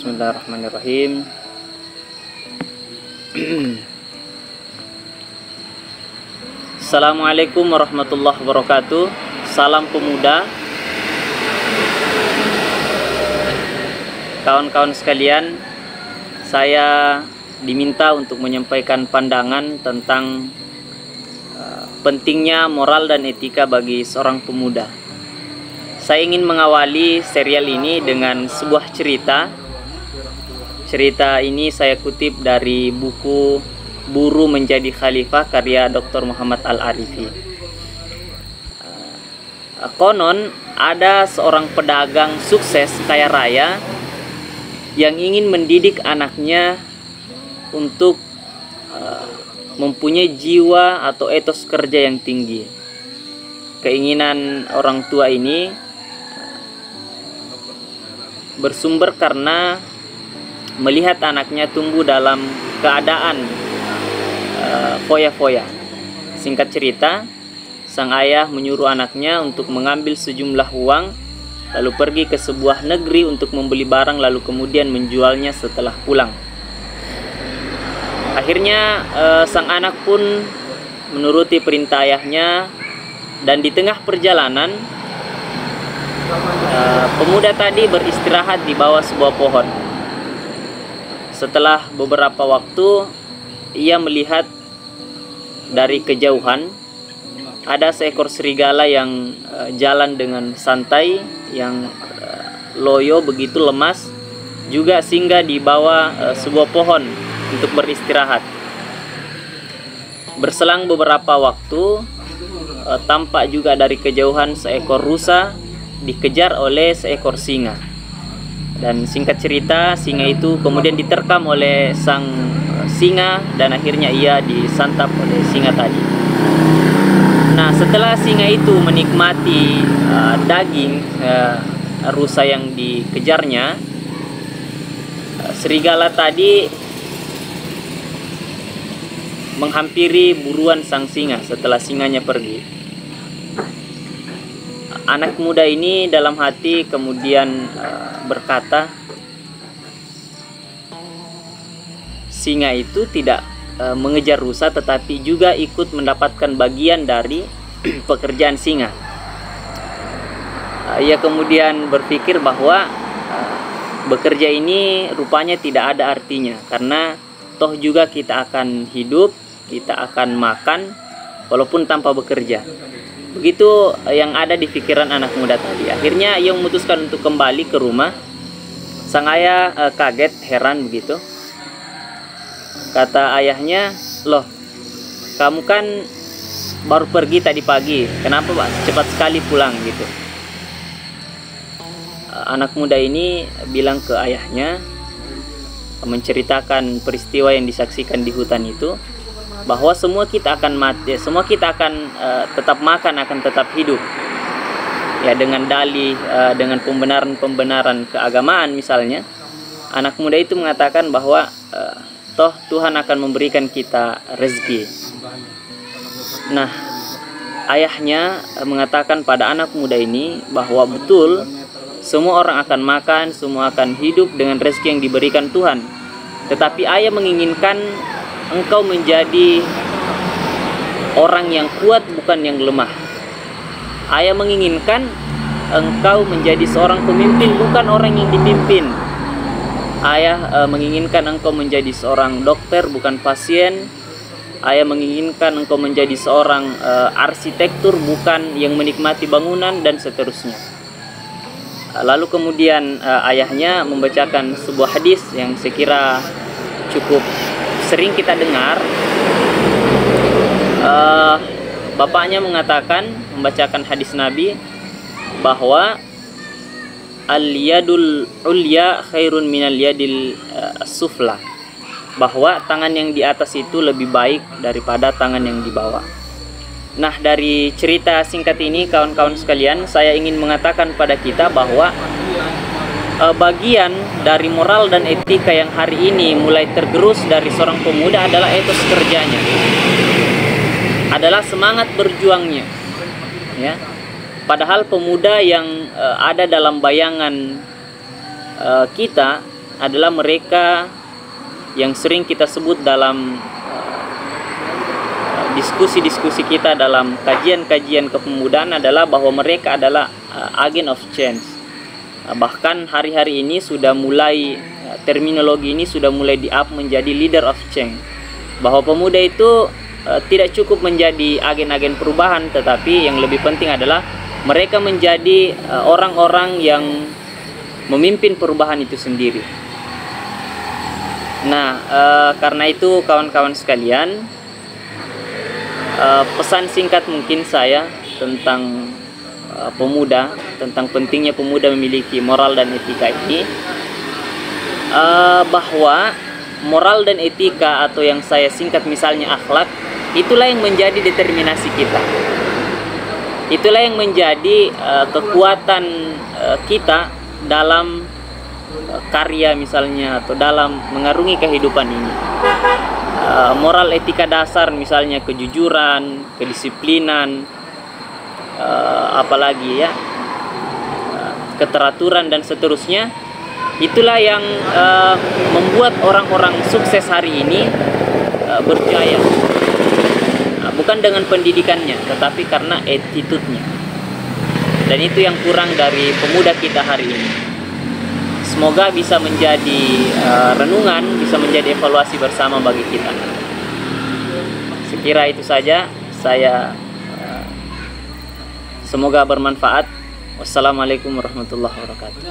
Bismillahirrahmanirrahim. Assalamualaikum warahmatullahi wabarakatuh. Salam pemuda. Kawan-kawan sekalian, saya diminta untuk menyampaikan pandangan tentang pentingnya moral dan etika bagi seorang pemuda. Saya ingin mengawali serial ini dengan sebuah cerita. Cerita ini saya kutip dari buku Buru Menjadi Khalifah karya Dr. Muhammad Al-Arifi. Konon ada seorang pedagang sukses kaya raya yang ingin mendidik anaknya untuk mempunyai jiwa atau etos kerja yang tinggi. Keinginan orang tua ini bersumber karena melihat anaknya tumbuh dalam keadaan foya-foya. Singkat cerita, sang ayah menyuruh anaknya untuk mengambil sejumlah uang, lalu pergi ke sebuah negeri untuk membeli barang, lalu kemudian menjualnya setelah pulang. Akhirnya sang anak pun menuruti perintah ayahnya, dan di tengah perjalanan pemuda tadi beristirahat di bawah sebuah pohon. Setelah beberapa waktu, ia melihat dari kejauhan ada seekor serigala yang jalan dengan santai, yang loyo begitu lemas, juga singgah di bawah sebuah pohon untuk beristirahat. Berselang beberapa waktu, tampak juga dari kejauhan seekor rusa dikejar oleh seekor singa. Dan singkat cerita, singa itu kemudian diterkam oleh sang singa dan akhirnya ia disantap oleh singa tadi. Nah, setelah singa itu menikmati daging rusa yang dikejarnya, serigala tadi menghampiri buruan sang singa setelah singanya pergi. Anak muda ini dalam hati kemudian berkata, singa itu tidak mengejar rusa tetapi juga ikut mendapatkan bagian dari pekerjaan singa. Ia kemudian berpikir bahwa bekerja ini rupanya tidak ada artinya, karena toh juga kita akan hidup, kita akan makan walaupun tanpa bekerja. Begitu yang ada di pikiran anak muda tadi. Akhirnya ia memutuskan untuk kembali ke rumah. Sang ayah kaget, heran begitu. Kata ayahnya, "Loh, kamu kan baru pergi tadi pagi. Kenapa Pak cepat sekali pulang?" gitu. Anak muda ini bilang ke ayahnya, menceritakan peristiwa yang disaksikan di hutan itu, bahwa semua kita akan mati, semua kita akan tetap makan, akan tetap hidup. Ya, dengan dalih, dengan pembenaran-pembenaran keagamaan misalnya, anak muda itu mengatakan bahwa toh Tuhan akan memberikan kita rezeki. Nah, ayahnya mengatakan pada anak muda ini bahwa betul semua orang akan makan, semua akan hidup dengan rezeki yang diberikan Tuhan. Tetapi ayah menginginkan engkau menjadi orang yang kuat, bukan yang lemah. Ayah menginginkan engkau menjadi seorang pemimpin, bukan orang yang dipimpin. Ayah menginginkan engkau menjadi seorang dokter, bukan pasien. Ayah menginginkan engkau menjadi seorang arsitektur, bukan yang menikmati bangunan, dan seterusnya. Lalu kemudian ayahnya membacakan sebuah hadis yang saya kira cukup sering kita dengar. Bapaknya mengatakan, membacakan hadis Nabi, bahwa al-yadul ulya khairun minal yadil sufla, bahwa tangan yang di atas itu lebih baik daripada tangan yang di bawah. Nah, dari cerita singkat ini, kawan-kawan sekalian, saya ingin mengatakan pada kita bahwa bagian dari moral dan etika yang hari ini mulai tergerus dari seorang pemuda adalah etos kerjanya, adalah semangat berjuangnya, ya. Padahal pemuda yang ada dalam bayangan kita adalah mereka yang sering kita sebut dalam diskusi-diskusi kita dalam kajian-kajian kepemudaan adalah bahwa mereka adalah agent of change. Bahkan hari-hari ini sudah mulai terminologi ini sudah mulai di-up menjadi leader of change. Bahwa pemuda itu tidak cukup menjadi agen-agen perubahan, tetapi yang lebih penting adalah mereka menjadi orang-orang yang memimpin perubahan itu sendiri. Nah, karena itu kawan-kawan sekalian, pesan singkat mungkin saya tentang pemuda, tentang pentingnya pemuda memiliki moral dan etika ini, bahwa moral dan etika atau yang saya singkat misalnya akhlak, itulah yang menjadi determinasi kita. Itulah yang menjadi kekuatan kita dalam karya misalnya atau dalam mengarungi kehidupan ini. Moral etika dasar misalnya kejujuran, kedisiplinan, apalagi ya, keteraturan dan seterusnya. Itulah yang membuat orang-orang sukses hari ini berjaya. Bukan dengan pendidikannya, tetapi karena attitude-nya. Dan itu yang kurang dari pemuda kita hari ini. Semoga bisa menjadi renungan, bisa menjadi evaluasi bersama bagi kita. Sekira itu saja. Saya semoga bermanfaat. Wassalamualaikum warahmatullahi wabarakatuh.